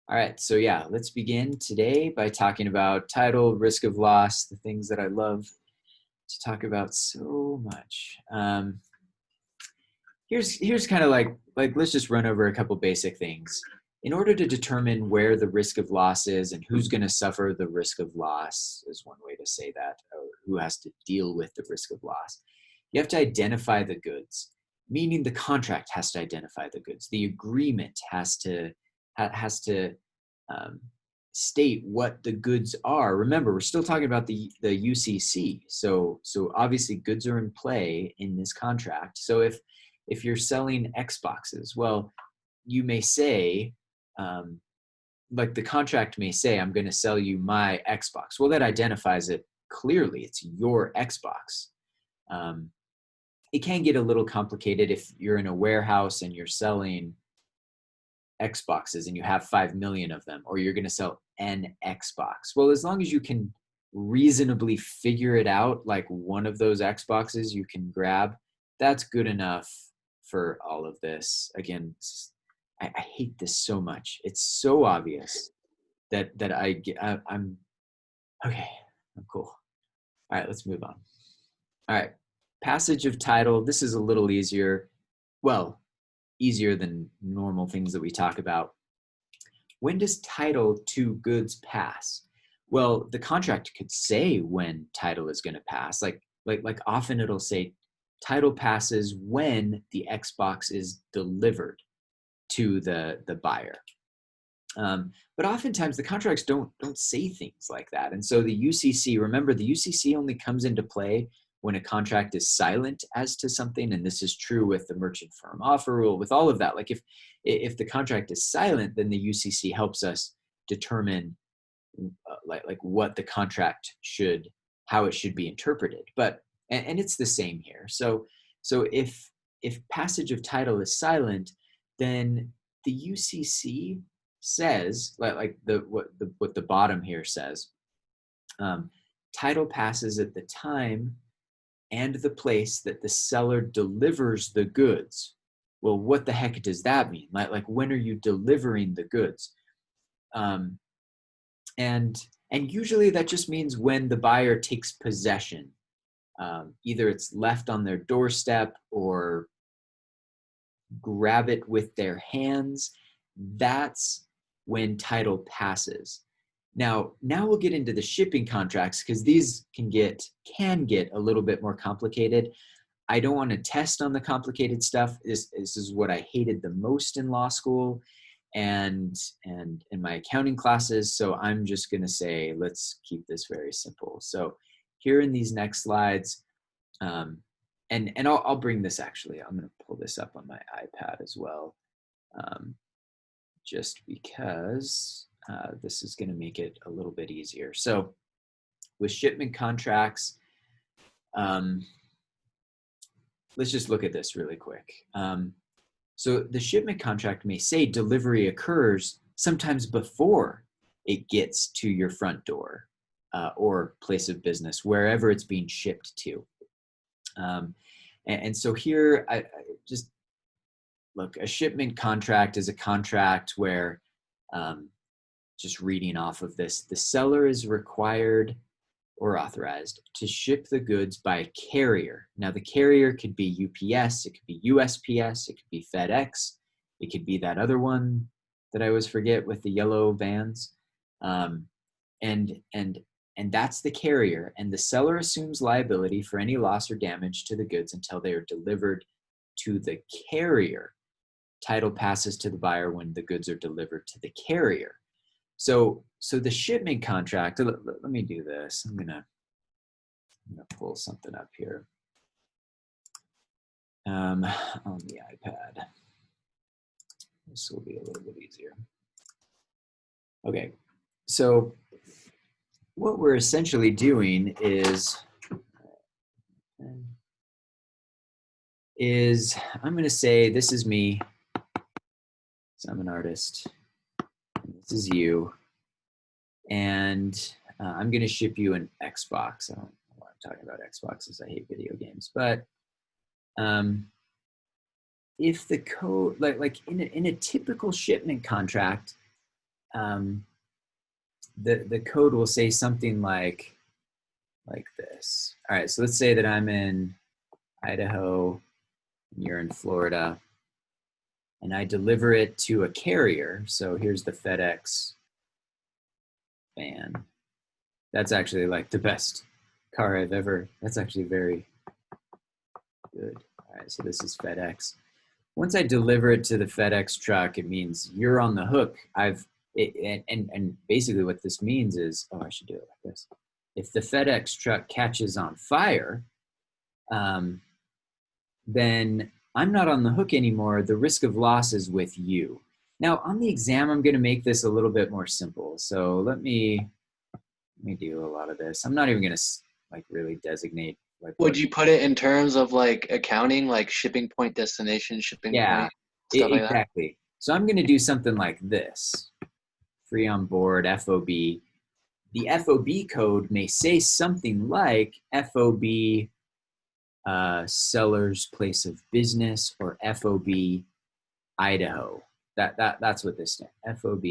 All right, so yeah, let's begin today by talking about title, risk of loss, the things that I love to talk about so much. Here's kind of like let's just run over a couple basic things. In order to determine where the risk of loss is and who's going to suffer the risk of loss is one way to say that, or who has to deal with the risk of loss. You have to identify the goods, meaning the contract has to identify the goods. The agreement has to um, state what the goods are. Remember, we're still talking about the UCC. So obviously goods are in play in this contract. So if you're selling Xboxes, well, you may say, like the contract may say, I'm going to sell you my Xbox. Well, that identifies it clearly. It's your Xbox. It can get a little complicated if you're in a warehouse and you're selling Xboxes and you have 5 million of them, or you're going to sell an Xbox. Well, as long as you can reasonably figure it out, like one of those Xboxes you can grab, that's good enough for all of this. Again, I hate this so much. It's so obvious that I'm okay. I'm cool. All right, let's move on. All right, passage of title. This is a little easier. Well, easier than normal things that we talk about. When does title to goods pass? Well, the contract could say when title is going to pass. Like often it'll say title passes when the Xbox is delivered to the buyer. But oftentimes the contracts don't say things like that. And so the UCC, remember, the UCC only comes into play when a contract is silent as to something. And this is true with the merchant firm offer rule, with all of that. Like if the contract is silent, then the UCC helps us determine like what the contract should, how it should be interpreted. But, and it's the same here. So if passage of title is silent, then the UCC says, like what the bottom here says, title passes at the time and the place that the seller delivers the goods. Well, what the heck does that mean? Like when are you delivering the goods? And usually that just means when the buyer takes possession. Either it's left on their doorstep or grab it with their hands. That's when title passes. Now we'll get into the shipping contracts because these can get a little bit more complicated. I don't want to test on the complicated stuff. This is what I hated the most in law school and in my accounting classes. So I'm just going to say, let's keep this very simple. So here in these next slides, and I'll bring this, actually, I'm going to pull this up on my iPad as well, just because this is going to make it a little bit easier. So with shipment contracts, let's just look at this really quick. So the shipment contract may say delivery occurs sometimes before it gets to your front door or place of business, wherever it's being shipped to. And so here, I just look, a shipment contract is a contract where, just reading off of this, the seller is required or authorized to ship the goods by a carrier. Now the carrier could be UPS, it could be USPS, it could be FedEx, it could be that other one that I always forget with the yellow vans. And that's the carrier, and the seller assumes liability for any loss or damage to the goods until they are delivered to the carrier. Title passes to the buyer when the goods are delivered to the carrier. So the shipment contract, let me do this. I'm gonna pull something up here on the iPad. This will be a little bit easier. Okay, so what we're essentially doing is I'm going to say, this is me, so I'm an artist, and this is you, and I'm going to ship you an Xbox. I don't know why I'm talking about Xboxes. I hate video games, but if the code, like in a typical shipment contract, the code will say something like this. All right, so let's say that I'm in Idaho, and you're in Florida, and I deliver it to a carrier. So here's the FedEx van. That's actually like the best car I've ever, that's actually very good. All right, so this is FedEx. Once I deliver it to the FedEx truck, it means you're on the hook. And basically what this means is, oh, I should do it like this. If the FedEx truck catches on fire, then I'm not on the hook anymore. The risk of loss is with you. Now on the exam, I'm going to make this a little bit more simple. So let me do a lot of this. I'm not even going to like really designate. Like, would you put it in terms of like accounting, like shipping point, destination, shipping point, stuff like that? Exactly. So I'm going to do something like this. Free on board, FOB. The FOB code may say something like FOB seller's place of business, or FOB Idaho. That's what this stands. FOB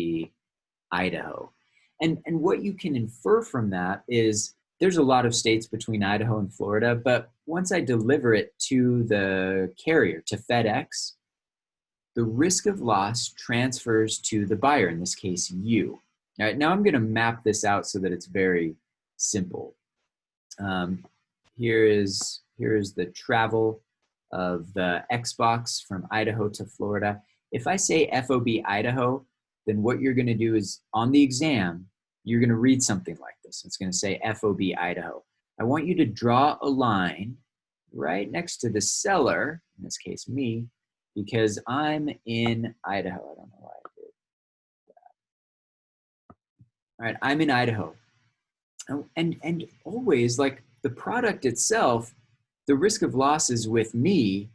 Idaho. And what you can infer from that is there's a lot of states between Idaho and Florida, but once I deliver it to the carrier, to FedEx, the risk of loss transfers to the buyer, in this case, you. All right, now I'm going to map this out so that it's very simple. Here is the travel of the Xbox from Idaho to Florida. If I say FOB Idaho, then what you're going to do is on the exam, you're going to read something like this. It's going to say FOB Idaho. I want you to draw a line right next to the seller, in this case me, because I'm in Idaho. I don't know why I did that. All right, I'm in Idaho. And always, like, the product itself, the risk of loss is with me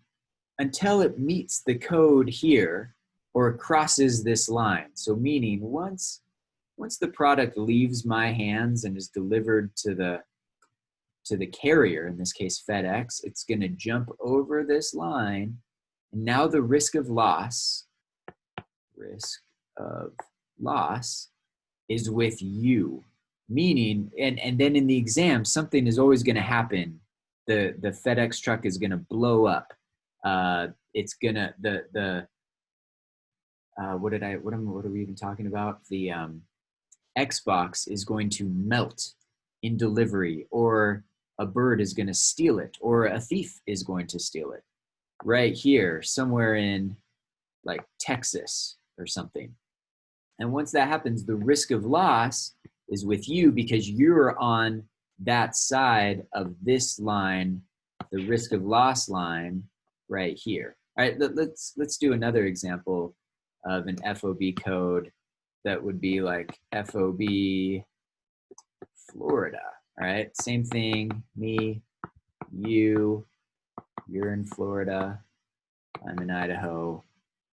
until it meets the code here or crosses this line. So meaning once the product leaves my hands and is delivered to the carrier, in this case FedEx, it's going to jump over this line. And now the risk of loss is with you. Meaning, and then in the exam, something is always going to happen. The FedEx truck is going to blow up. It's gonna what are we even talking about? The Xbox is going to melt in delivery, or a bird is going to steal it, or a thief is going to steal it. Right here, somewhere in like Texas or something. And once that happens, the risk of loss is with you because you're on that side of this line, the risk of loss line right here. All right, let's do another example of an FOB code that would be like FOB Florida. All right, same thing, me, you're in Florida, I'm in Idaho.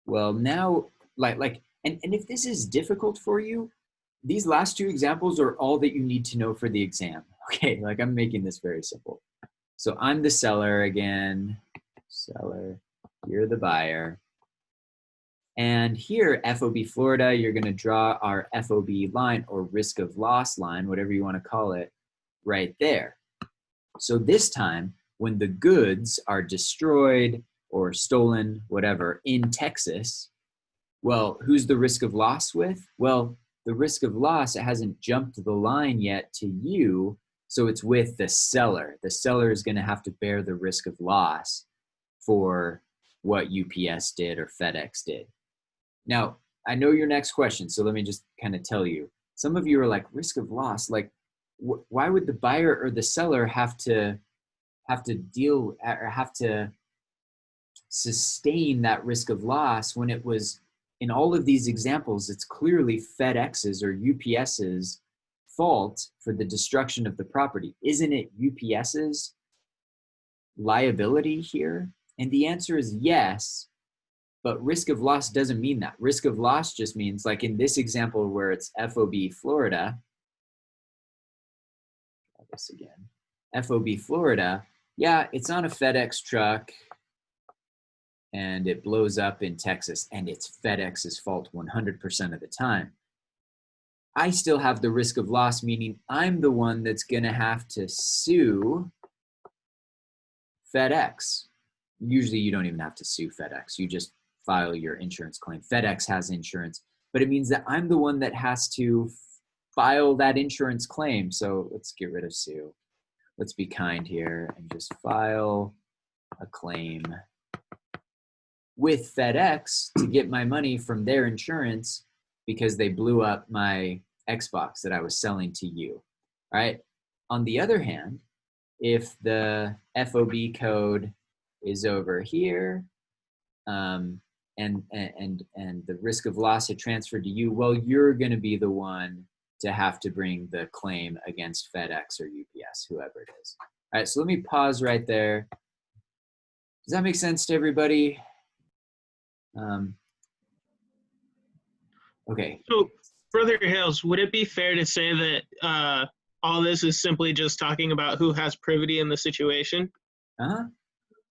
Well, now, and if this is difficult for you, these last two examples are all that you need to know for the exam. Okay, like I'm making this very simple. So I'm the seller again, seller, you're the buyer. And here, FOB Florida, you're gonna draw our FOB line, or risk of loss line, whatever you wanna call it, right there. So this time, when the goods are destroyed or stolen, whatever, in Texas, well, who's the risk of loss with? Well, the risk of loss, it hasn't jumped the line yet to you, so it's with the seller. The seller is going to have to bear the risk of loss for what UPS did or FedEx did. Now, I know your next question, so let me just kind of tell you. Some of you are like, risk of loss, like, why would the buyer or the seller have to deal or have to sustain that risk of loss when it was, in all of these examples, it's clearly FedEx's or UPS's fault for the destruction of the property? Isn't it UPS's liability here? And the answer is yes, but risk of loss doesn't mean that. Risk of loss just means, like in this example where it's FOB Florida, try this again, FOB Florida, yeah, it's on a FedEx truck, and it blows up in Texas, and it's FedEx's fault 100% of the time. I still have the risk of loss, meaning I'm the one that's going to have to sue FedEx. Usually you don't even have to sue FedEx. You just file your insurance claim. FedEx has insurance, but it means that I'm the one that has to file that insurance claim. So let's get rid of sue. Let's be kind here and just file a claim with FedEx to get my money from their insurance because they blew up my Xbox that I was selling to you. All right. On the other hand, if the FOB code is over here, and the risk of loss had transferred to you, well, you're going to be the one to have to bring the claim against FedEx or UPS, whoever it is. All right, so let me pause right there. Does that make sense to everybody? Okay. So, Brother Hales, would it be fair to say that all this is simply just talking about who has privity in the situation?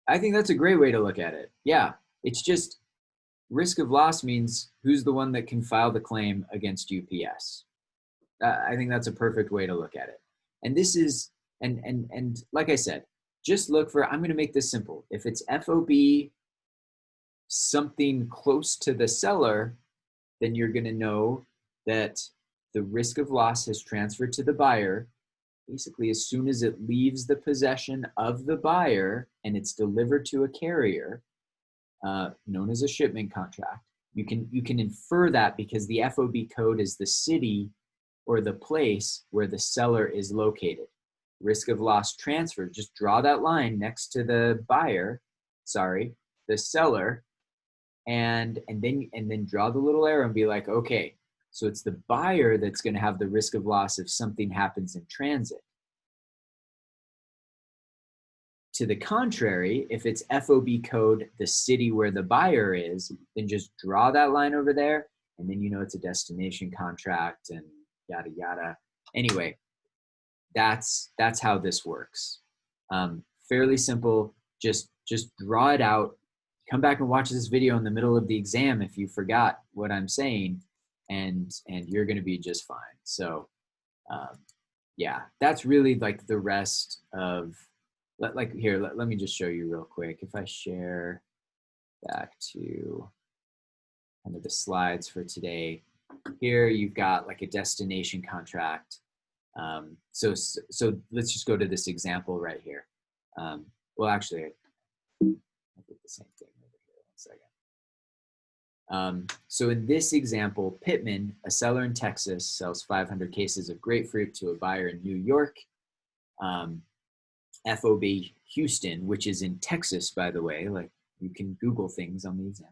I think that's a great way to look at it. Yeah, it's just risk of loss means who's the one that can file the claim against UPS. I think that's a perfect way to look at it. And this is, and like I said, just look for, I'm going to make this simple. If it's FOB something close to the seller, then you're going to know that the risk of loss has transferred to the buyer. Basically, as soon as it leaves the possession of the buyer and it's delivered to a carrier, known as a shipment contract, you can infer that because the FOB code is the city or the place where the seller is located. Risk of loss transfer, just draw that line next to the buyer, the seller, and then draw the little arrow and be like, okay, so it's the buyer that's going to have the risk of loss if something happens in transit. To the contrary, if it's FOB code, the city where the buyer is, then just draw that line over there, and then you know it's a destination contract and yada yada. Anyway, that's how this works. Fairly simple. Just draw it out. Come back and watch this video in the middle of the exam if you forgot what I'm saying, and you're going to be just fine. So, yeah, that's really like the rest of. Let me just show you real quick. If I share back to kind of the slides for today, here you've got like a destination contract. So let's just go to this example right here. Well, actually, I did the same thing over here. 1 second. So in this example, Pittman, a seller in Texas, sells 500 cases of grapefruit to a buyer in New York. FOB Houston, which is in Texas, by the way, like you can Google things on the exam.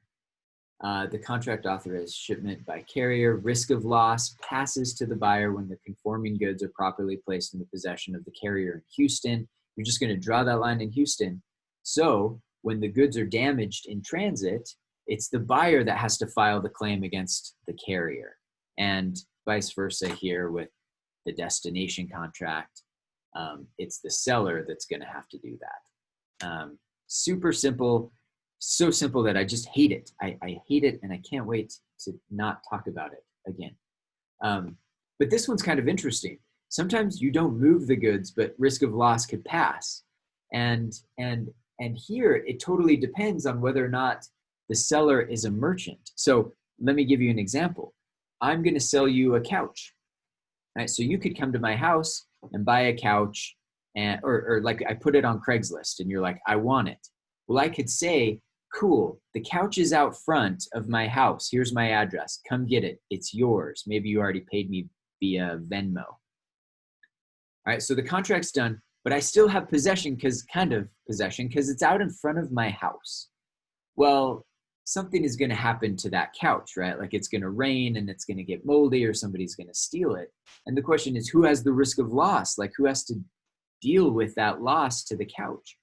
The contract authorized shipment by carrier. Risk of loss passes to the buyer when the conforming goods are properly placed in the possession of the carrier in Houston. You're just going to draw that line in Houston. So when the goods are damaged in transit, it's the buyer that has to file the claim against the carrier, and vice versa here with the destination contract. It's the seller that's going to have to do that. Super simple, so simple that I just hate it. I hate it, and I can't wait to not talk about it again. But this one's kind of interesting. Sometimes you don't move the goods, but risk of loss could pass. And here it totally depends on whether or not the seller is a merchant. So let me give you an example. I'm going to sell you a couch. Right? So you could come to my house and buy a couch, and or like I put it on Craigslist and you're like, I want it. Well, I could say, cool, the couch is out front of my house. Here's my address. Come get it. It's yours. Maybe you already paid me via Venmo. All right, so the contract's done, but I still have possession because it's out in front of my house. Well, something is going to happen to that couch, right? Like it's going to rain and it's going to get moldy or somebody's going to steal it. And the question is, who has the risk of loss? Like who has to deal with that loss to the couch?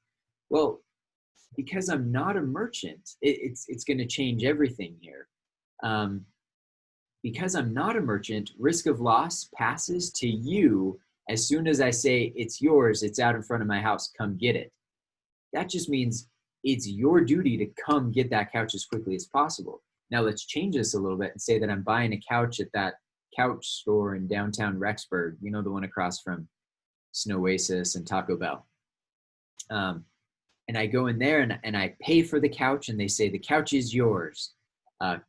Well, because I'm not a merchant, it's going to change everything here. Because I'm not a merchant, risk of loss passes to you as soon as I say it's yours, it's out in front of my house, come get it. That just means it's your duty to come get that couch as quickly as possible. Now let's change this a little bit and say that I'm buying a couch at that couch store in downtown Rexburg, you know, the one across from Snowasis and Taco Bell. And I go in there and I pay for the couch, and they say, the couch is yours.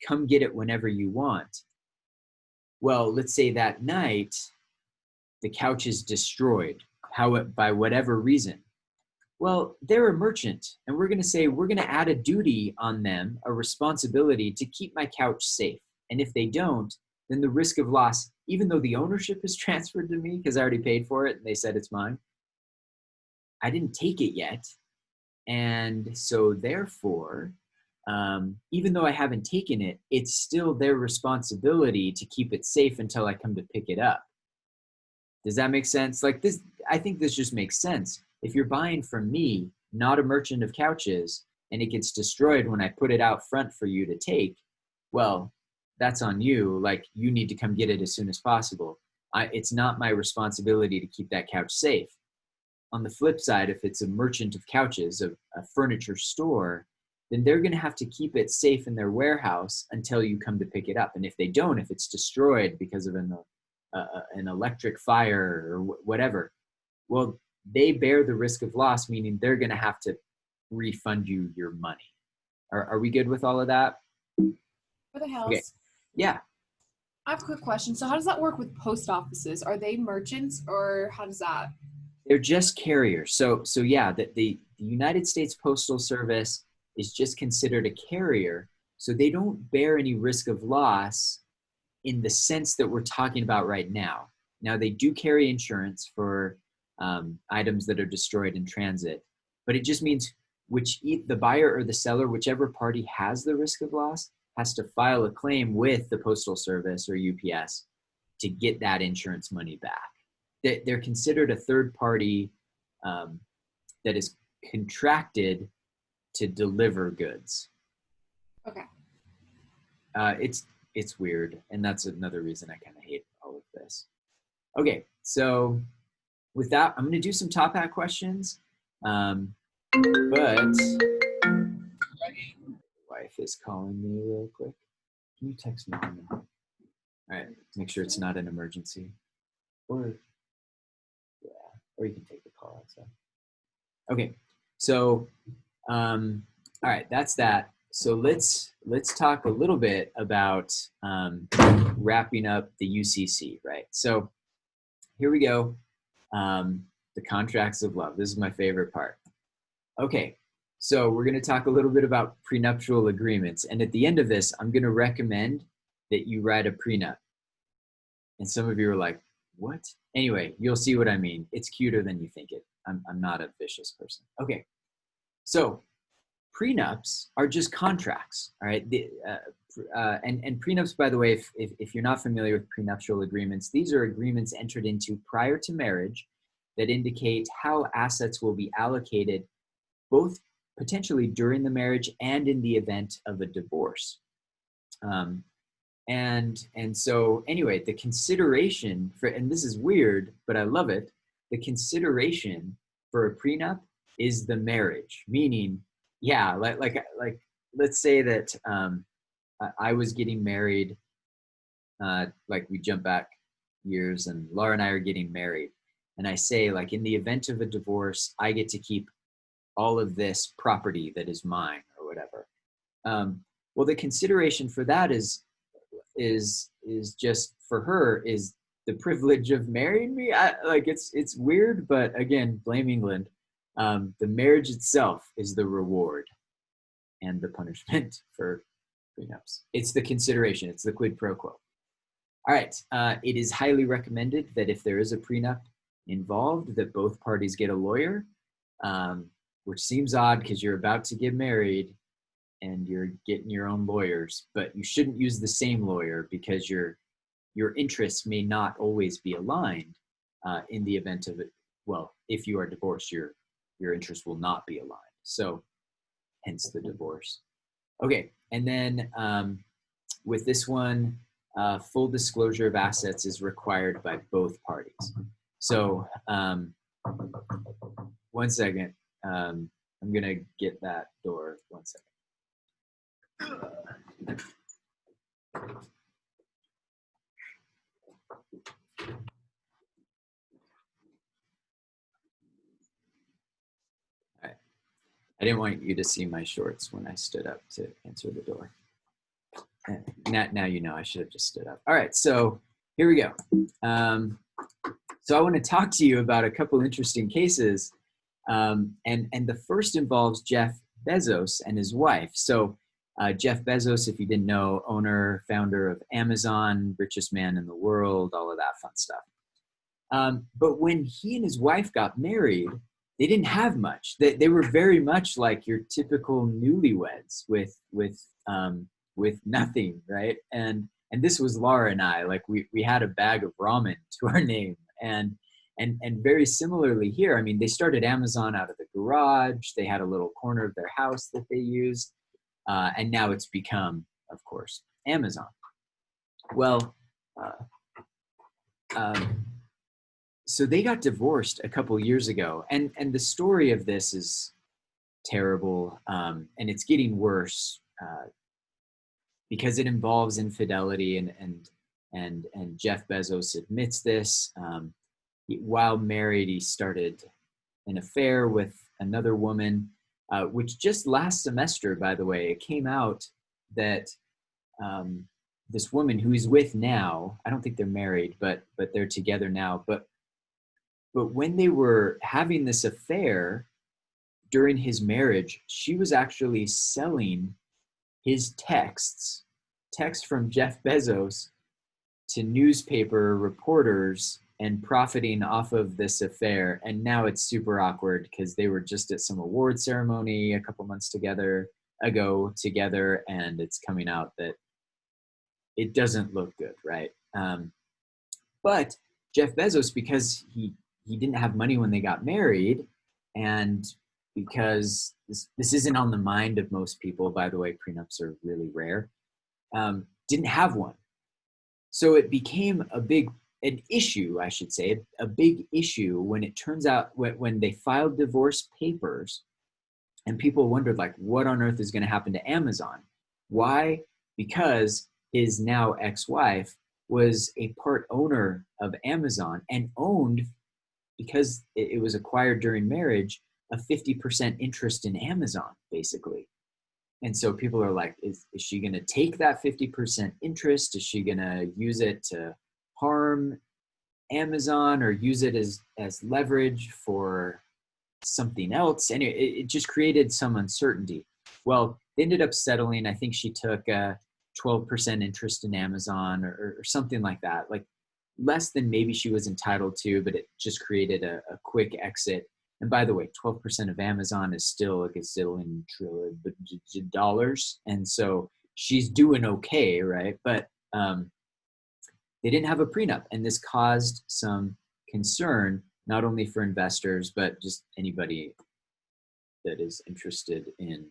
Come get it whenever you want. Well, let's say that night, the couch is destroyed, by whatever reason. Well, they're a merchant, and we're going to say, we're going to add a duty on them, a responsibility to keep my couch safe. And if they don't, then the risk of loss, even though the ownership is transferred to me because I already paid for it and they said it's mine, I didn't take it yet. And so therefore, even though I haven't taken it, it's still their responsibility to keep it safe until I come to pick it up. Does that make sense? Like this, I think this just makes sense. If you're buying from me, not a merchant of couches, and it gets destroyed when I put it out front for you to take, well, that's on you. Like, you need to come get it as soon as possible. It's not my responsibility to keep that couch safe. On the flip side, if it's a merchant of couches, a furniture store, then they're going to have to keep it safe in their warehouse until you come to pick it up. And if they don't, if it's destroyed because of an electric fire or whatever, well, they bear the risk of loss, meaning they're going to have to refund you your money. Are we good with all of that? For the house. Okay. Yeah. I have a quick question. So how does that work with post offices? Are they merchants, or how does that? They're just carriers. So yeah, the United States Postal Service is just considered a carrier. So they don't bear any risk of loss in the sense that we're talking about right now. Now, they do carry insurance for items that are destroyed in transit, but it just means the buyer or the seller, whichever party has the risk of loss, has to file a claim with the Postal Service or UPS to get that insurance money back. They're considered a third party that is contracted to deliver goods. Okay. It's weird, and that's another reason I kind of hate all of this. Okay, so with that, I'm going to do some top hat questions, but wife is calling me real quick. Can you text mom? All right, make sure it's not an emergency, or you can take the call outside. Okay, so all right, that's that. So let's talk a little bit about wrapping up the UCC, right? So here we go. The contracts of love. This is my favorite part. Okay, so we're going to talk a little bit about prenuptial agreements. And at the end of this, I'm going to recommend that you write a prenup. And some of you are like, what? Anyway, you'll see what I mean. It's cuter than you think it. I'm not a vicious person. Okay, so prenups are just contracts, all right? And prenups, by the way, if you're not familiar with prenuptial agreements, these are agreements entered into prior to marriage that indicate how assets will be allocated, both potentially during the marriage and in the event of a divorce. And so anyway, the consideration for, and this is weird, but I love it, the consideration for a prenup is the marriage, meaning, yeah, like let's say that I was getting married, like we jump back years and Laura and I are getting married. And I say, like, in the event of a divorce, I get to keep all of this property that is mine or whatever. Well, the consideration for that is just for her is the privilege of marrying me. It's weird, but again, blame England. The marriage itself is the reward and the punishment for prenups. It's the consideration. It's the quid pro quo. All right. It is highly recommended that if there is a prenup involved, that both parties get a lawyer, which seems odd because you're about to get married and you're getting your own lawyers, but you shouldn't use the same lawyer because your interests may not always be aligned in the event of it. Well, if you are divorced, your interests will not be aligned. So hence the divorce. Okay. And then with this one, full disclosure of assets is required by both parties. So one second. I'm going to get that door. 1 second. I didn't want you to see my shorts when I stood up to answer the door. Now you know I should have just stood up. All right, so here we go. So I want to talk to you about a couple interesting cases. And the first involves Jeff Bezos and his wife. So Jeff Bezos, if you didn't know, owner, founder of Amazon, richest man in the world, all of that fun stuff. But when he and his wife got married, they didn't have much. They were very much like your typical newlyweds with nothing, right? And this was Laura and I. Like we had a bag of ramen to our name, and very similarly here. I mean, they started Amazon out of the garage. They had a little corner of their house that they used, and now it's become, of course, Amazon. Well. So they got divorced a couple years ago, and the story of this is terrible, and it's getting worse because it involves infidelity, and Jeff Bezos admits this. While married, he started an affair with another woman, which just last semester, by the way, it came out that this woman who he's with now, I don't think they're married, but they're together now, but when they were having this affair during his marriage, she was actually selling his texts from Jeff Bezos to newspaper reporters and profiting off of this affair. And now it's super awkward because they were just at some award ceremony a couple months ago together, and it's coming out that it doesn't look good, right? But Jeff Bezos, because he didn't have money when they got married, and because this isn't on the mind of most people, by the way, prenups are really rare, didn't have one. So it became an issue, I should say, a big issue when it turns out when they filed divorce papers, and people wondered, like, what on earth is going to happen to Amazon? Why? Because his now ex-wife was a part owner of Amazon and owned, because it was acquired during marriage, a 50% interest in Amazon, basically. And so people are like, is she going to take that 50% interest? Is she going to use it to harm Amazon or use it as leverage for something else? And it just created some uncertainty. Well, they ended up settling. I think she took a 12% interest in Amazon or something like that, like less than maybe she was entitled to, but it just created a quick exit. And by the way, 12% of Amazon is still a gazillion trillion dollars. And so she's doing okay, right? But they didn't have a prenup. And this caused some concern, not only for investors, but just anybody that is interested in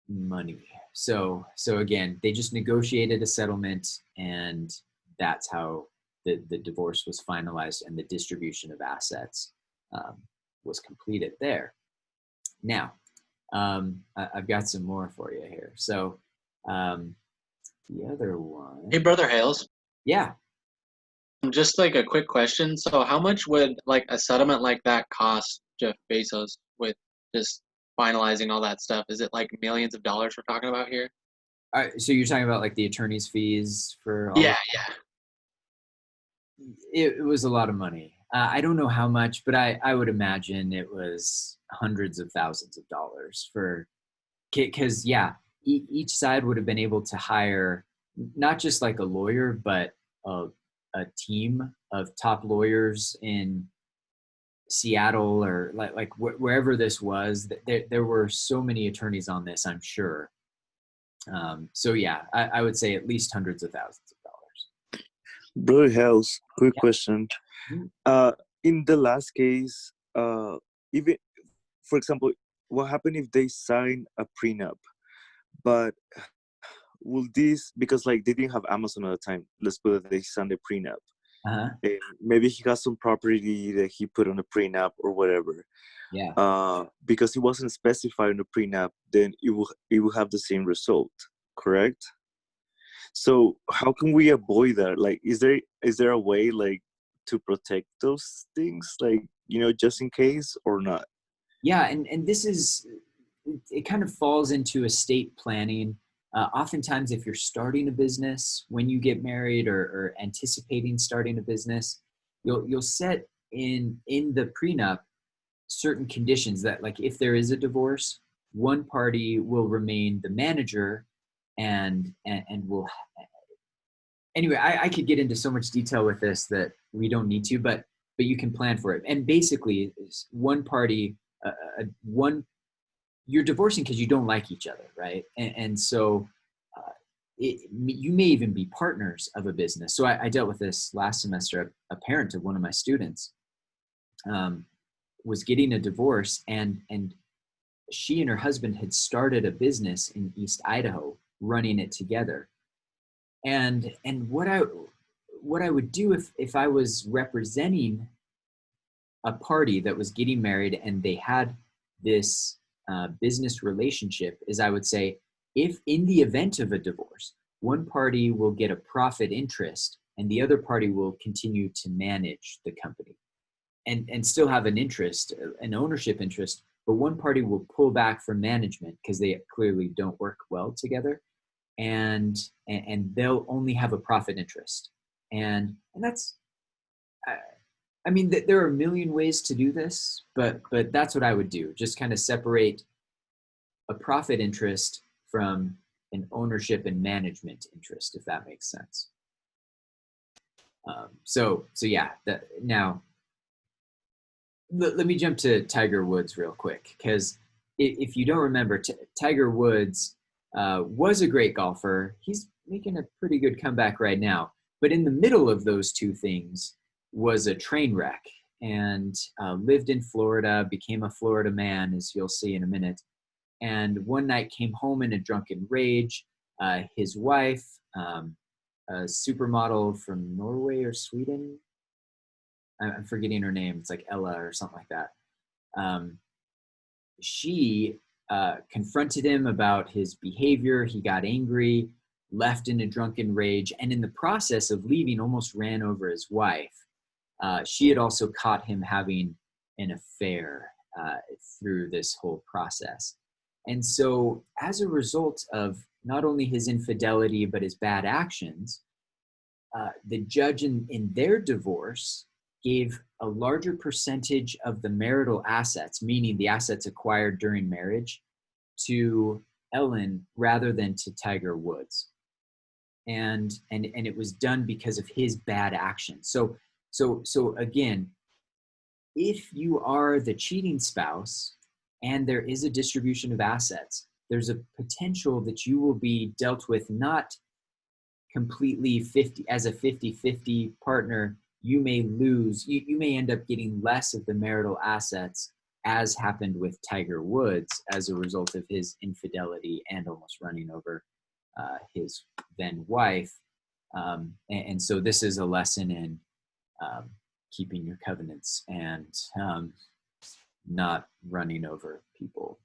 money. So again, they just negotiated a settlement, and that's how the divorce was finalized and the distribution of assets was completed there. Now, I've got some more for you here. So the other one. Hey, Brother Hales. Yeah. Just like a quick question. So how much would like a settlement like that cost Jeff Bezos with just finalizing all that stuff? Is it like millions of dollars we're talking about here? All right, so you're talking about like the attorney's fees for all Yeah. It was a lot of money. I don't know how much, but I would imagine it was hundreds of thousands of dollars because each side would have been able to hire not just like a lawyer, but a team of top lawyers in Seattle or like wherever this was. There were so many attorneys on this, I'm sure. So yeah, I would say at least hundreds of thousands of dollars. Brother House, quick Yeah. question. In the last case, even for example, what happened if they sign a prenup, but will this, because like they didn't have Amazon at the time, let's put it, they signed a prenup. Uh-huh. And maybe he got some property that he put on a prenup or whatever. Yeah. Because it wasn't specified in the prenup, then it will have the same result, correct? So how can we avoid that? Like, is there a way like to protect those things, like, just in case, or not? Yeah, and this is, it kind of falls into estate planning. Oftentimes, if you're starting a business when you get married, or anticipating starting a business, you'll set in the prenup certain conditions that, like, if there is a divorce, one party will remain the manager, and will, anyway, I could get into so much detail with this that we don't need to, but you can plan for it. And basically, one party, one, you're divorcing because you don't like each other, right? And so you may even be partners of a business. So I dealt with this last semester. A parent of one of my students was getting a divorce, and she and her husband had started a business in East Idaho, running it together. And what I would do if I was representing a party that was getting married and they had this business relationship, is I would say, if in the event of a divorce, one party will get a profit interest and the other party will continue to manage the company and still have an interest, an ownership interest, but one party will pull back from management because they clearly don't work well together, and they'll only have a profit interest. And that's, I mean, there are a million ways to do this, but that's what I would do. Just kind of separate a profit interest from an ownership and management interest, if that makes sense. So yeah, now let me jump to Tiger Woods real quick, because if you don't remember, Tiger Woods was a great golfer. He's making a pretty good comeback right now. But in the middle of those two things was a train wreck, and lived in Florida, became a Florida man, as you'll see in a minute. And one night came home in a drunken rage. His wife, a supermodel from Norway or Sweden, I'm forgetting her name. It's like Ella or something like that. She confronted him about his behavior. He got angry, left in a drunken rage, and in the process of leaving, almost ran over his wife. She had also caught him having an affair through this whole process. And so as a result of not only his infidelity, but his bad actions, the judge in their divorce gave a larger percentage of the marital assets, meaning the assets acquired during marriage, to Ellen rather than to Tiger Woods. And it was done because of his bad actions. So again, if you are the cheating spouse and there is a distribution of assets, there's a potential that you will be dealt with not completely 50-50 partner. You may lose, you may end up getting less of the marital assets, as happened with Tiger Woods as a result of his infidelity and almost running over his then wife. And so this is a lesson in keeping your covenants and not running over people,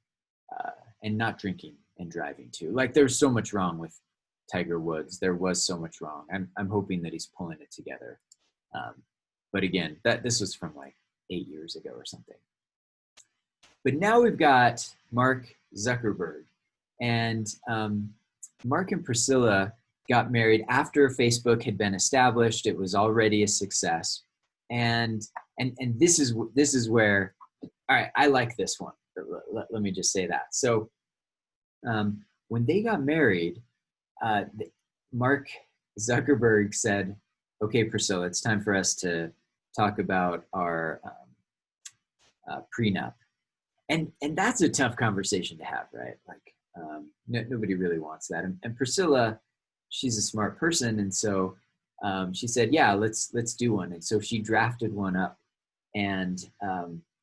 and not drinking and driving too. Like, there's so much wrong with Tiger Woods. There was so much wrong. I'm hoping that he's pulling it together. But again, this was from like 8 years ago or something. But now we've got Mark Zuckerberg, and Mark and Priscilla got married after Facebook had been established. It was already a success. And this is where, all right, I like this one. Let me just say that. So when they got married, Mark Zuckerberg said, "Okay, Priscilla, it's time for us to talk about our prenup." And that's a tough conversation to have, right? Like, nobody really wants that. And Priscilla, she's a smart person, and so she said, "Yeah, let's do one." And so she drafted one up, and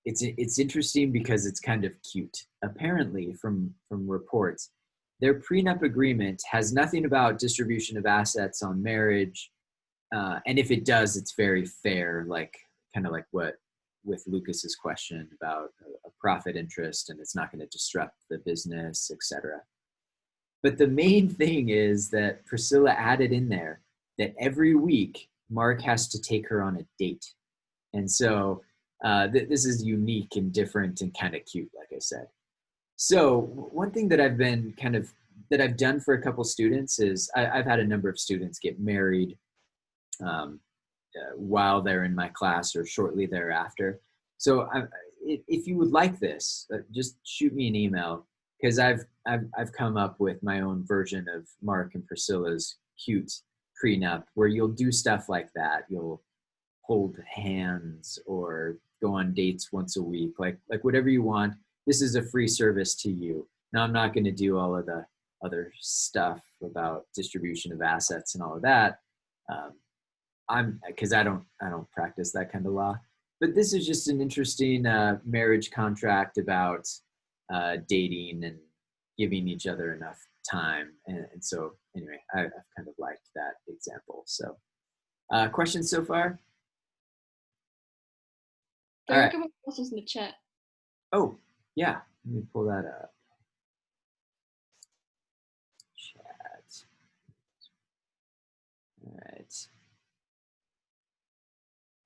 it's interesting because it's kind of cute. Apparently, from reports, their prenup agreement has nothing about distribution of assets on marriage, and if it does, it's very fair, like kind of like what with Lucas's question about a profit interest, and it's not going to disrupt the business, etc. But the main thing is that Priscilla added in there that every week Mark has to take her on a date. And so this is unique and different and kind of cute, like I said. So one thing that I've been that I've done for a couple students is I've had a number of students get married while they're in my class or shortly thereafter. So if you would like this, just shoot me an email, because I've come up with my own version of Mark and Priscilla's cute prenup, where you'll do stuff like that. You'll hold hands or go on dates once a week, like whatever you want. This is a free service to you. Now, I'm not going to do all of the other stuff about distribution of assets and all of that. Because I don't practice that kind of law. But this is just an interesting marriage contract about dating and giving each other enough time. And so anyway, I've kind of liked that example. So questions so far? There are All a couple of questions in the chat. Oh, yeah. Let me pull that up. Chat. All right.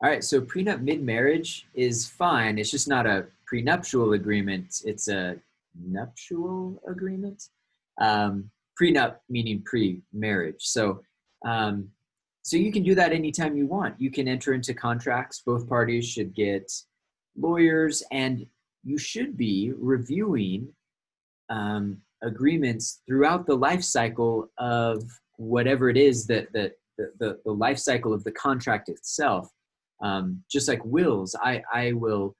All right, so prenup mid-marriage is fine. It's just not a prenuptial agreement. It's a nuptial agreement. Prenup meaning pre-marriage. So, so you can do that anytime you want. You can enter into contracts. Both parties should get lawyers, and you should be reviewing agreements throughout the life cycle of whatever it is that the life cycle of the contract itself. Just like wills, I will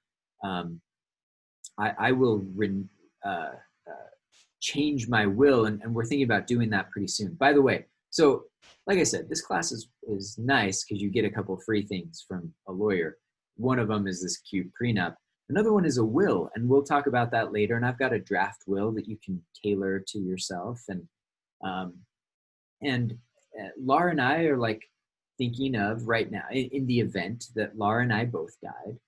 change my will, and we're thinking about doing that pretty soon. By the way, so like I said, this class is nice because you get a couple free things from a lawyer. One of them is this cute prenup. Another one is a will, and we'll talk about that later. And I've got a draft will that you can tailor to yourself. And Laura and I are like thinking of right now, in the event that Laura and I both died,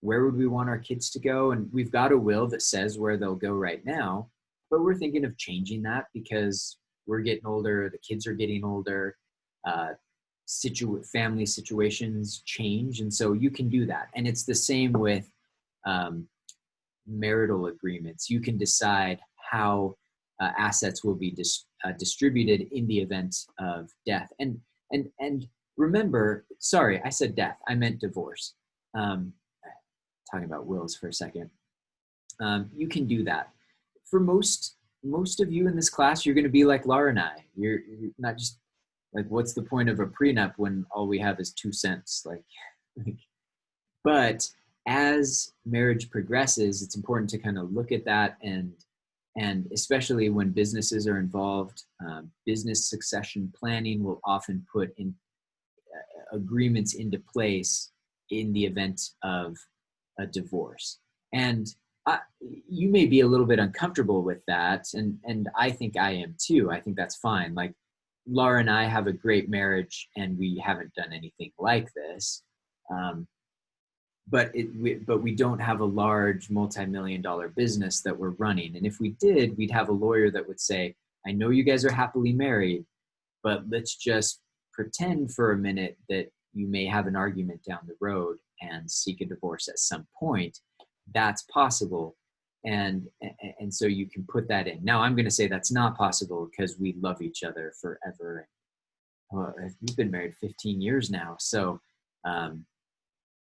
where would we want our kids to go? And we've got a will that says where they'll go right now, but we're thinking of changing that because we're getting older, the kids are getting older, family situations change. And so you can do that. And it's the same with marital agreements. You can decide how assets will be distributed in the event of death. And remember, sorry, I said death. I meant divorce. Talking about wills for a second. You can do that. For most of you in this class, you're going to be like Laura and I. You're not just like, what's the point of a prenup when all we have is 2 cents? But as marriage progresses, it's important to kind of look at that, and especially when businesses are involved, business succession planning will often put in agreements into place in the event of a divorce. And you may be a little bit uncomfortable with that, and I think I am too. I think that's fine. Like, Laura and I have a great marriage, and we haven't done anything like this. But we don't have a large multi-million-dollar business that we're running. And if we did, we'd have a lawyer that would say, I know you guys are happily married, but let's just pretend for a minute that you may have an argument down the road and seek a divorce at some point. That's possible. And so you can put that in. Now, I'm going to say that's not possible because we love each other forever. Well, we've been married 15 years now. So,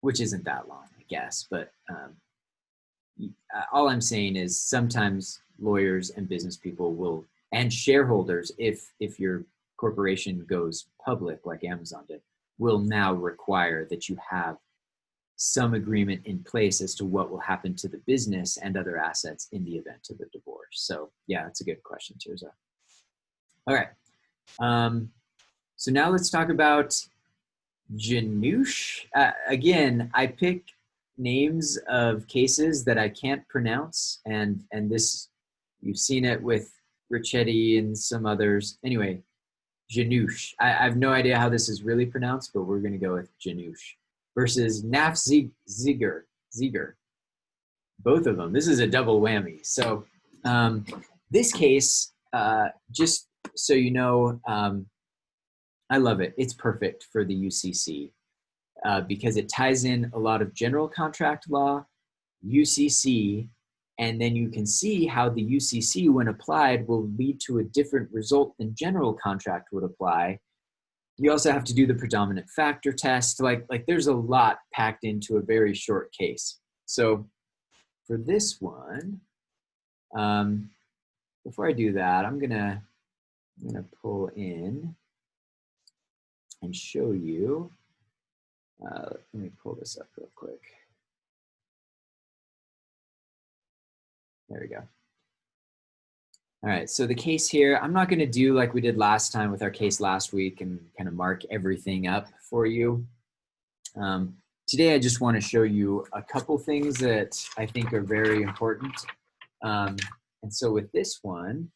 which isn't that long, I guess. But all I'm saying is sometimes lawyers and business people will, and shareholders, if your corporation goes public like Amazon did, will now require that you have some agreement in place as to what will happen to the business and other assets in the event of a divorce. So yeah, that's a good question, Tirza. All right. So now let's talk about Jannusch. Again, I pick names of cases that I can't pronounce, and this, you've seen it with Ricchetti and some others. Anyway, Jannusch. I have no idea how this is really pronounced, but we're going to go with Jannusch versus Naffziger. Both of them. This is a double whammy. So this case, just so you know, I love it. It's perfect for the UCC. because it ties in a lot of general contract law, UCC, and then you can see how the UCC, when applied, will lead to a different result than general contract would apply. You also have to do the predominant factor test. Like there's a lot packed into a very short case. So for this one, before I do that, I'm gonna pull in and show you. Let me pull this up real quick. There we go. All right, so the case here, I'm not gonna do like we did last time with our case last week and kind of mark everything up for you. Today, I just wanna show you a couple things that I think are very important. And so with this one,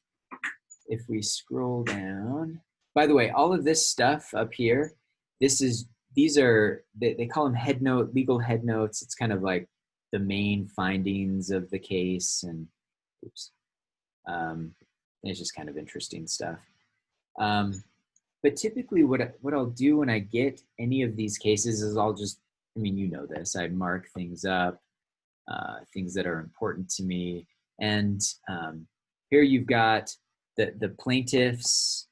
if we scroll down, by the way, all of this stuff up here, these are, they call them legal head notes. It's kind of like the main findings of the case, and oops. It's just kind of interesting stuff. But typically what I'll do when I get any of these cases is I'll just, I mean, you know this, I mark things up, things that are important to me. And here you've got the plaintiffs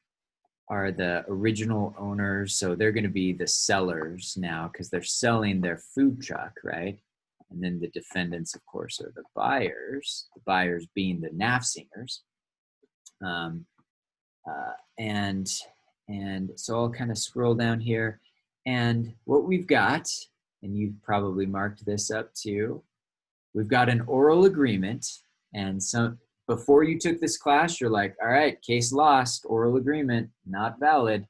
are the original owners. So they're gonna be the sellers now because they're selling their food truck, right? And then the defendants, of course, are the buyers being the Naffzingers. And so I'll kind of scroll down here, and what we've got, and you've probably marked this up too, we've got an oral agreement. And so before you took this class, you're like, all right, case lost, oral agreement, not valid.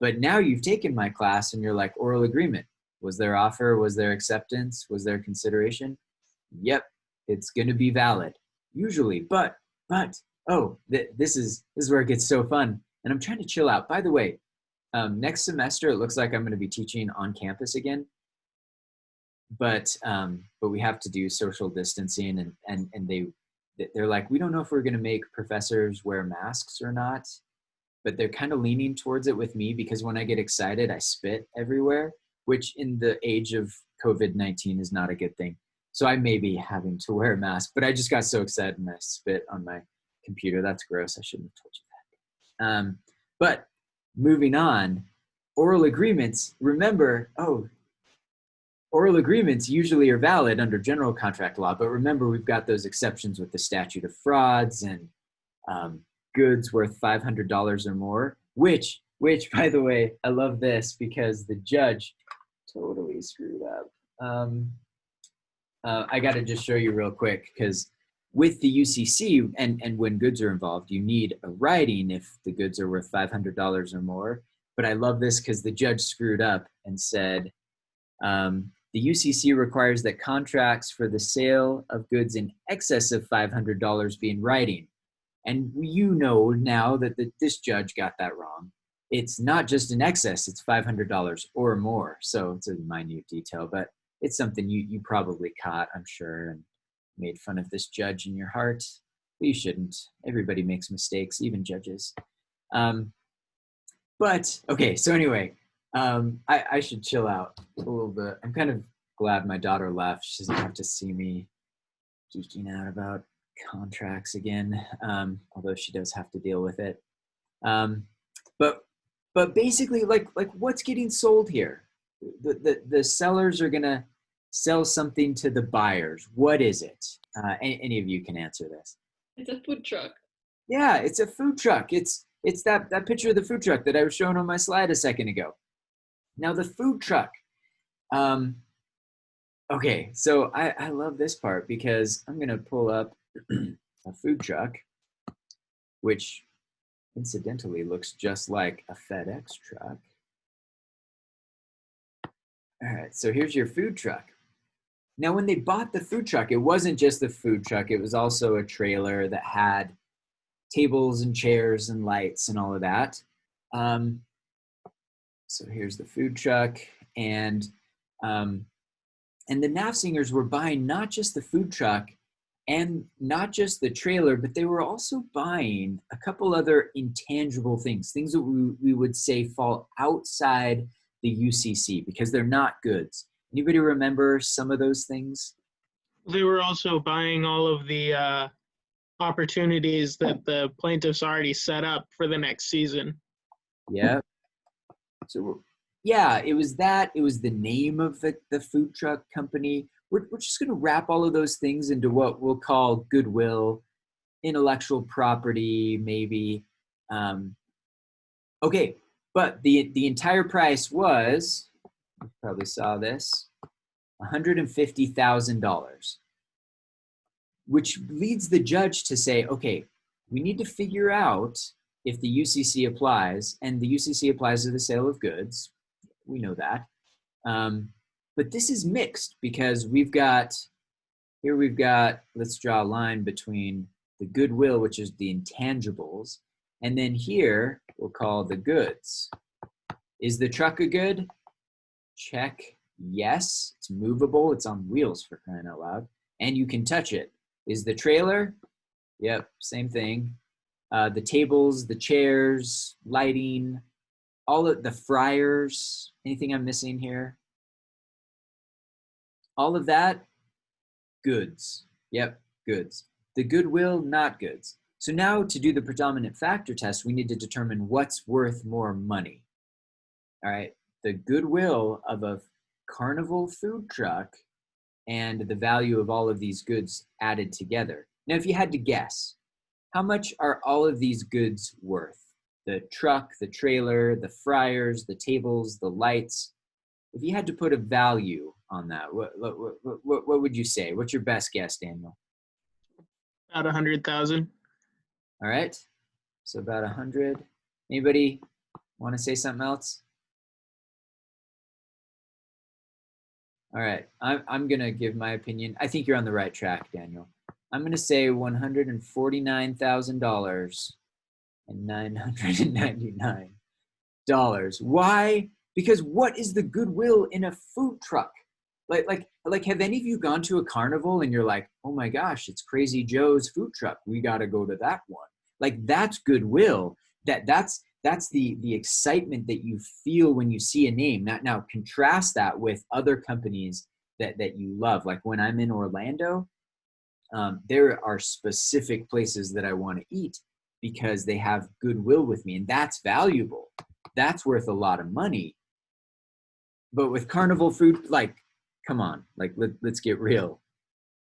But now you've taken my class and you're like, oral agreement. Was there offer? Was there acceptance? Was there consideration? Yep, it's going to be valid, usually. But oh, this is where it gets so fun. And I'm trying to chill out. By the way, next semester it looks like I'm going to be teaching on campus again. But we have to do social distancing, and they're like, we don't know if we're going to make professors wear masks or not. But they're kind of leaning towards it with me because when I get excited, I spit everywhere, which in the age of COVID-19 is not a good thing. So I may be having to wear a mask, but I just got so excited and I spit on my computer. That's gross. I shouldn't have told you that. But moving on, oral agreements, remember, oral agreements usually are valid under general contract law, but remember we've got those exceptions with the statute of frauds and goods worth $500 or more, which by the way, I love this because the judge totally screwed up. I got to just show you real quick because with the UCC and when goods are involved, you need a writing if the goods are worth $500 or more. But I love this because the judge screwed up and said, the UCC requires that contracts for the sale of goods in excess of $500 be in writing. And you know now that this judge got that wrong. It's not just in excess, it's $500 or more. So it's a minute detail, but it's something you probably caught, I'm sure, and made fun of this judge in your heart. But you shouldn't. Everybody makes mistakes, even judges. But okay, so anyway, I should chill out a little bit. I'm kind of glad my daughter left. She doesn't have to see me geeking out about contracts again, although she does have to deal with it. But basically, like what's getting sold here? The sellers are gonna sell something to the buyers. What is it? Any of you can answer this. It's a food truck. Yeah, it's a food truck. It's that picture of the food truck that I was showing on my slide a second ago. Now the food truck. Okay, so I love this part because I'm gonna pull up a food truck, which incidentally looks just like a FedEx truck. All right, so here's your food truck. Now, when they bought the food truck, it wasn't just the food truck. It was also a trailer that had tables and chairs and lights and all of that. So here's the food truck. And the Naffzingers were buying not just the food truck and not just the trailer, but they were also buying a couple other intangible things that we would say fall outside the UCC because they're not goods. Anybody remember some of those things? They were also buying all of the opportunities that the plaintiffs already set up for the next season. Yeah. So yeah, it was that. It was the name of the food truck company. We're just going to wrap all of those things into what we'll call goodwill, intellectual property, maybe. Okay, but the entire price was, you probably saw this, $150,000, which leads the judge to say, okay, we need to figure out if the UCC applies, and the UCC applies to the sale of goods. We know that. But this is mixed because we've got, let's draw a line between the goodwill, which is the intangibles, and then here we'll call the goods. Is the truck a good? Check, yes. It's movable, it's on wheels for crying out loud, and you can touch it. Is the trailer? Yep, same thing. The tables, the chairs, lighting, all of the fryers, anything I'm missing here? All of that, goods. Yep, goods. The goodwill, not goods. So now to do the predominant factor test, we need to determine what's worth more money. All right, the goodwill of a carnival food truck and the value of all of these goods added together. Now, if you had to guess, how much are all of these goods worth? The truck, the trailer, the fryers, the tables, the lights. If you had to put a value on that, what would you say? What's your best guess, Daniel? About 100,000. All right, so about 100. Anybody want to say something else? All right, I'm gonna give my opinion. I think you're on the right track, Daniel. I'm gonna say $149,999. Why? Because what is the goodwill in a food truck? Like, have any of you gone to a carnival and you're like, oh my gosh, it's Crazy Joe's food truck. We got to go to that one. Like, that's goodwill. That's the excitement that you feel when you see a name. Now contrast that with other companies that you love. Like when I'm in Orlando, there are specific places that I want to eat because they have goodwill with me, and that's valuable. That's worth a lot of money. But with carnival food, like, come on, like let's get real.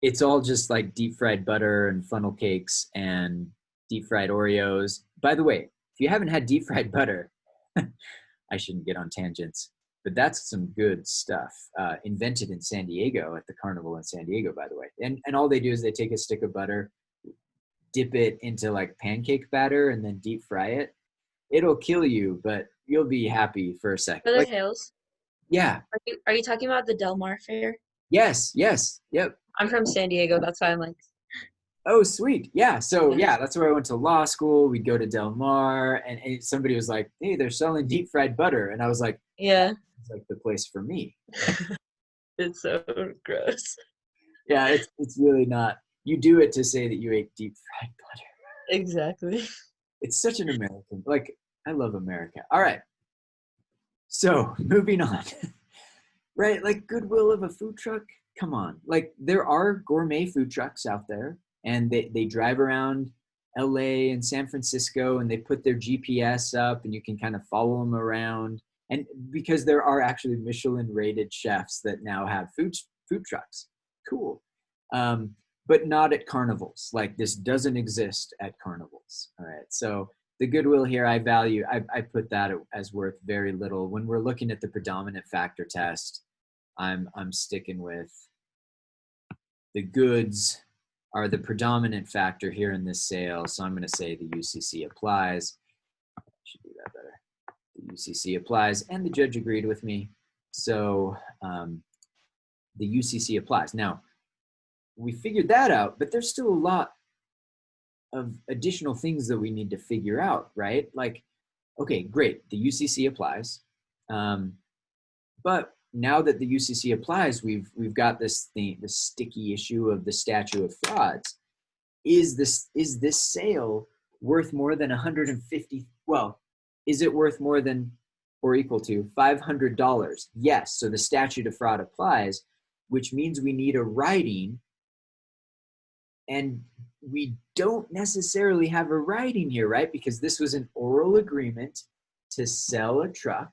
It's all just like deep fried butter and funnel cakes and deep fried Oreos. By the way, if you haven't had deep fried butter, I shouldn't get on tangents, but that's some good stuff. Invented in San Diego at the carnival in San Diego, by the way. And all they do is they take a stick of butter, dip it into like pancake batter, and then deep fry it. It'll kill you, but you'll be happy for a second. Brother Like, Hales, yeah. are you talking about the Del Mar Fair? Yes. Yep. I'm from San Diego. That's why I'm like. Oh, sweet. Yeah. So yeah, that's where I went to law school. We'd go to Del Mar, and somebody was like, hey, they're selling deep fried butter. And I was like, Yeah. it's like the place for me. It's so gross. Yeah, it's really not. You do it to say that you ate deep fried butter. Exactly. It's such an American, like, I love America. All right. So moving on, right? Like goodwill of a food truck. Come on. Like there are gourmet food trucks out there, and they drive around LA and San Francisco, and they put their GPS up, and you can kind of follow them around. And because there are actually Michelin rated chefs that now have food trucks. Cool. But not at carnivals. Like this doesn't exist at carnivals. All right. So the goodwill here, I put that as worth very little. When we're looking at the predominant factor test, I'm sticking with the goods are the predominant factor here in this sale. So I'm going to say the UCC applies. I should do that better. The UCC applies, and the judge agreed with me. So the UCC applies. Now, we figured that out, but there's still a lot of additional things that we need to figure out, right? Like, okay, great, the UCC applies. But now that the UCC applies, we've got this thing, the sticky issue of the statute of frauds. Is this sale worth more than 150? Well, is it worth more than or equal to $500. Yes, so the statute of fraud applies, which means we need a writing, and we don't necessarily have a writing here, right? Because this was an oral agreement to sell a truck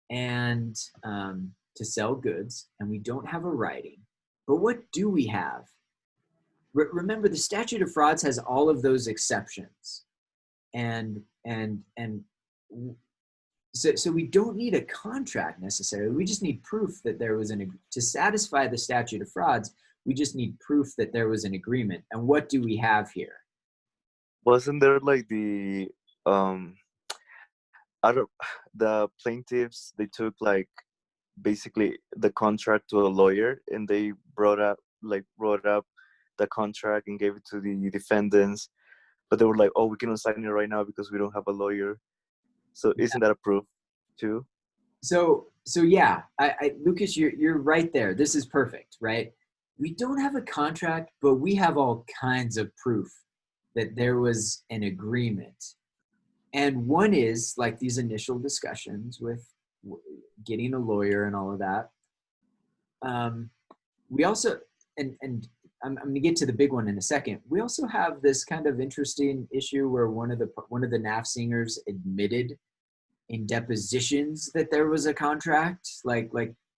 and to sell goods, and we don't have a writing. But what do we have? Remember, the statute of frauds has all of those exceptions, and so we don't need a contract necessarily. We just need proof that there was to satisfy the statute of frauds. We just need proof that there was an agreement. And what do we have here? Wasn't there like the the plaintiffs, they took like basically the contract to a lawyer, and they wrote up the contract and gave it to the defendants, but they were like, oh, we cannot sign it right now because we don't have a lawyer. So isn't that a proof too? So yeah, Lucas, you're right there. This is perfect, right? We don't have a contract, but we have all kinds of proof that there was an agreement. And one is like these initial discussions with getting a lawyer and all of that. We also, and I'm going to get to the big one in a second. We also have this kind of interesting issue where one of the Naffzingers admitted in depositions that there was a contract, like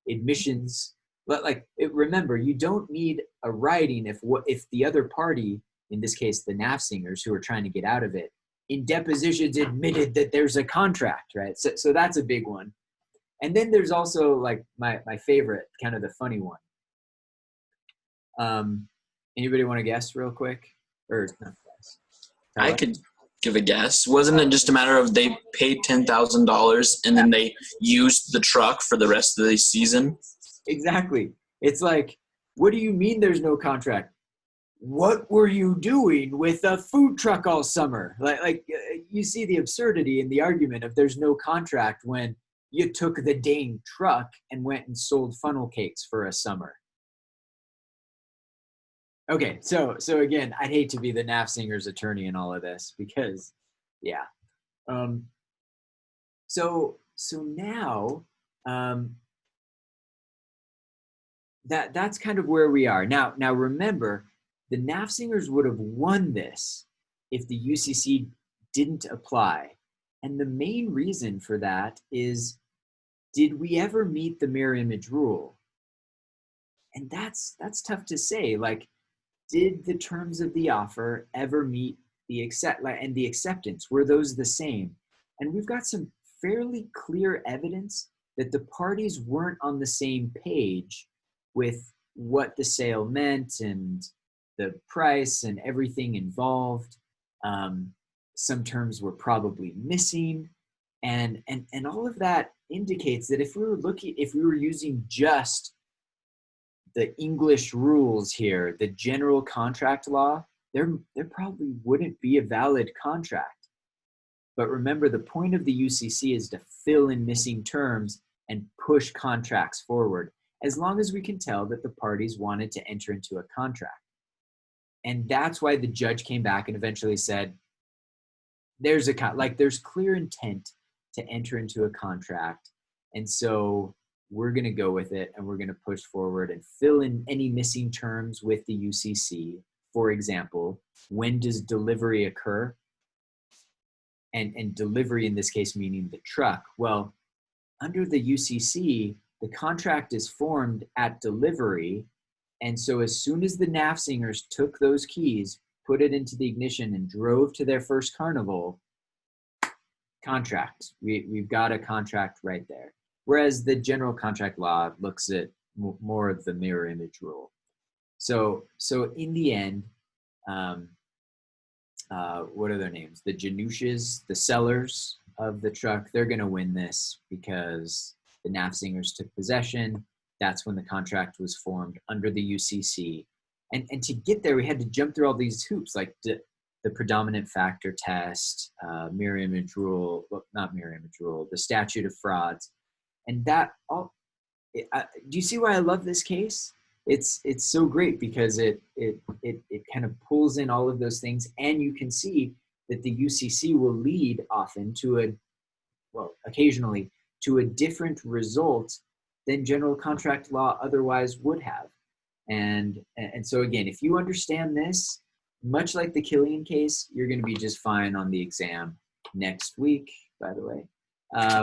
admissions. But remember, you don't need a writing if the other party, in this case the Naffzingers who are trying to get out of it, in depositions admitted that there's a contract, right? So that's a big one. And then there's also like my favorite, kind of the funny one. Anybody want to guess real quick? Or not guess? I could give a guess. Wasn't it just a matter of they paid $10,000 and then they used the truck for the rest of the season? Exactly. It's like, what do you mean there's no contract? What were you doing with a food truck all summer? Like you see the absurdity in the argument of there's no contract when you took the dang truck and went and sold funnel cakes for a summer. Okay, so again, I'd hate to be the Naffzinger's attorney in all of this because, yeah. So now that's kind of where we are now. Now remember, the Naffzingers would have won this if the UCC didn't apply, and the main reason for that is, did we ever meet the mirror image rule? And that's tough to say. Like, did the terms of the offer ever meet the acceptance? Were those the same? And we've got some fairly clear evidence that the parties weren't on the same page with what the sale meant and the price and everything involved. Some terms were probably missing, and all of that indicates that if we were using just the English rules here, the general contract law, there probably wouldn't be a valid contract. But remember, the point of the UCC is to fill in missing terms and push contracts forward, as long as we can tell that the parties wanted to enter into a contract. And that's why the judge came back and eventually said, there's clear intent to enter into a contract. And so we're going to go with it, and we're going to push forward and fill in any missing terms with the UCC. For example, when does delivery occur? And delivery in this case meaning the truck. Well, under the UCC, the contract is formed at delivery. And so as soon as the Naffzingers took those keys, put it into the ignition, and drove to their first carnival, contract. We've got a contract right there. Whereas the general contract law looks at more of the mirror image rule. So in the end, what are their names? The Jannusches, the sellers of the truck, they're going to win this because the Naffzingers took possession. That's when the contract was formed under the UCC. And to get there, we had to jump through all these hoops, like the predominant factor test, mirror image rule, well, not mirror image rule, the statute of frauds. And that all, do you see why I love this case? It's so great because it kind of pulls in all of those things, and you can see that the UCC will lead often to occasionally to a different result than general contract law otherwise would have. And so again, if you understand this, much like the Killian case, you're going to be just fine on the exam next week, by the way,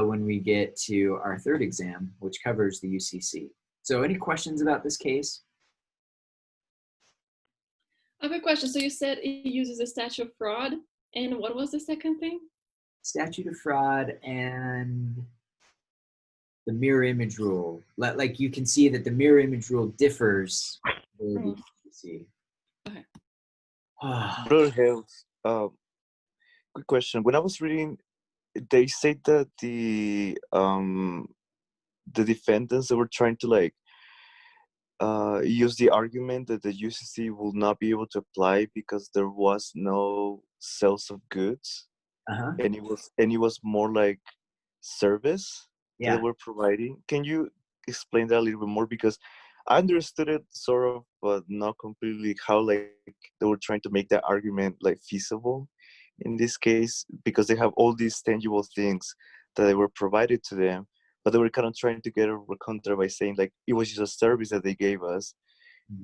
when we get to our third exam, which covers the UCC. So any questions about this case? I have a question. So you said it uses a statute of fraud, and what was the second thing? Statute of fraud and the mirror image rule. Like you can see that the mirror image rule differs. Oh. See. Okay. Brother Hales, quick question. When I was reading, they said that the defendants, they were trying to like use the argument that the UCC will not be able to apply because there was no sales of goods, and it was more like service that Yeah. they were providing. Can you explain that a little bit more? Because I understood it sort of, but not completely, how like they were trying to make that argument like feasible in this case, because they have all these tangible things that they were provided to them, but they were kind of trying to get over counter by saying like it was just a service that they gave us,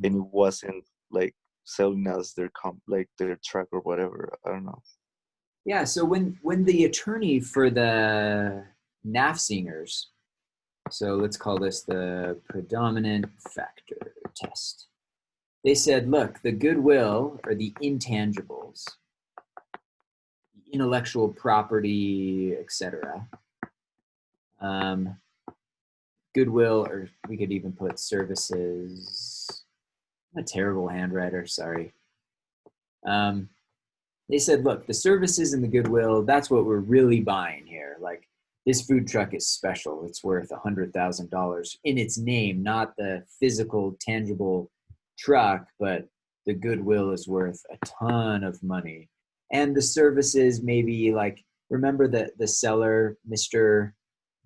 and it wasn't like selling us their their truck or whatever. I don't know. Yeah. So when the attorney for the Naffzingers, so let's call this the predominant factor test. They said, look, the goodwill or the intangibles, the intellectual property, etc. Goodwill, or we could even put services. I'm a terrible handwriter, sorry. They said, look, the services and the goodwill, that's what we're really buying here. Like, this food truck is special. It's worth $100,000 in its name, not the physical, tangible truck, but the goodwill is worth a ton of money. And the services, maybe like, remember the seller, Mr.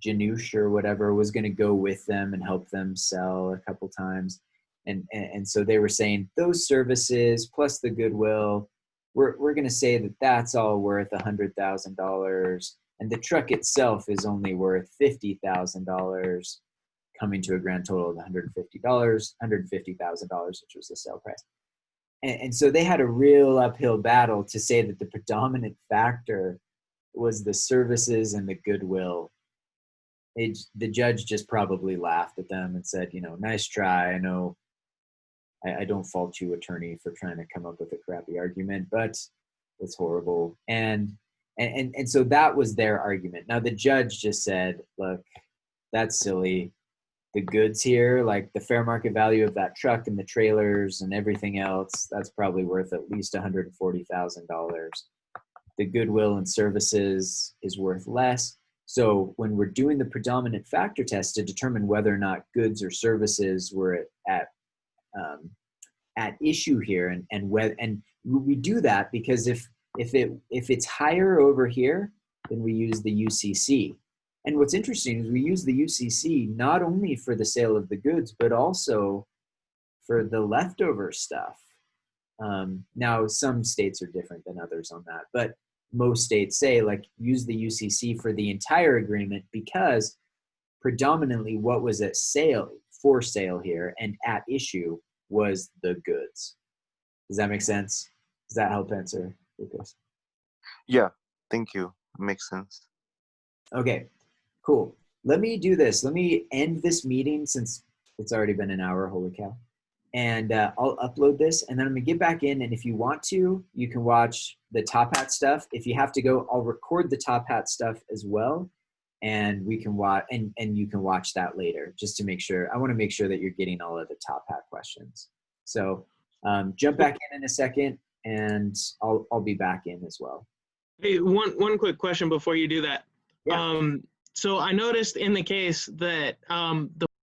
Jannusch or whatever, was going to go with them and help them sell a couple times. And so they were saying those services plus the goodwill, we're going to say that that's all worth $100,000. And the truck itself is only worth $50,000, coming to a grand total of $150,000, which was the sale price. And so they had a real uphill battle to say that the predominant factor was the services and the goodwill. The judge just probably laughed at them and said, nice try. I know I don't fault you, attorney, for trying to come up with a crappy argument, but it's horrible. And so that was their argument. Now the judge just said, look, that's silly. The goods here, like the fair market value of that truck and the trailers and everything else, that's probably worth at least $140,000. The goodwill and services is worth less. So when we're doing the predominant factor test to determine whether or not goods or services were at issue here, and we do that because if it's higher over here, then we use the UCC. And what's interesting is we use the UCC not only for the sale of the goods, but also for the leftover stuff. Now, some states are different than others on that, but most states say like use the UCC for the entire agreement because predominantly what was for sale here and at issue was the goods. Does that make sense? Does that help answer, Lucas? Yeah, thank you. It makes sense. Okay, cool. Let me do this. Let me end this meeting since it's already been an hour, holy cow. And I'll upload this, and then I'm gonna get back in, and if you want to, you can watch the Top Hat stuff. If you have to go, I'll record the Top Hat stuff as well, and we can watch, and you can watch that later, just to make sure. I wanna make sure that you're getting all of the Top Hat questions. So jump back in a second, and I'll be back in as well. Hey, one quick question before you do that. Yeah. So I noticed in the case that the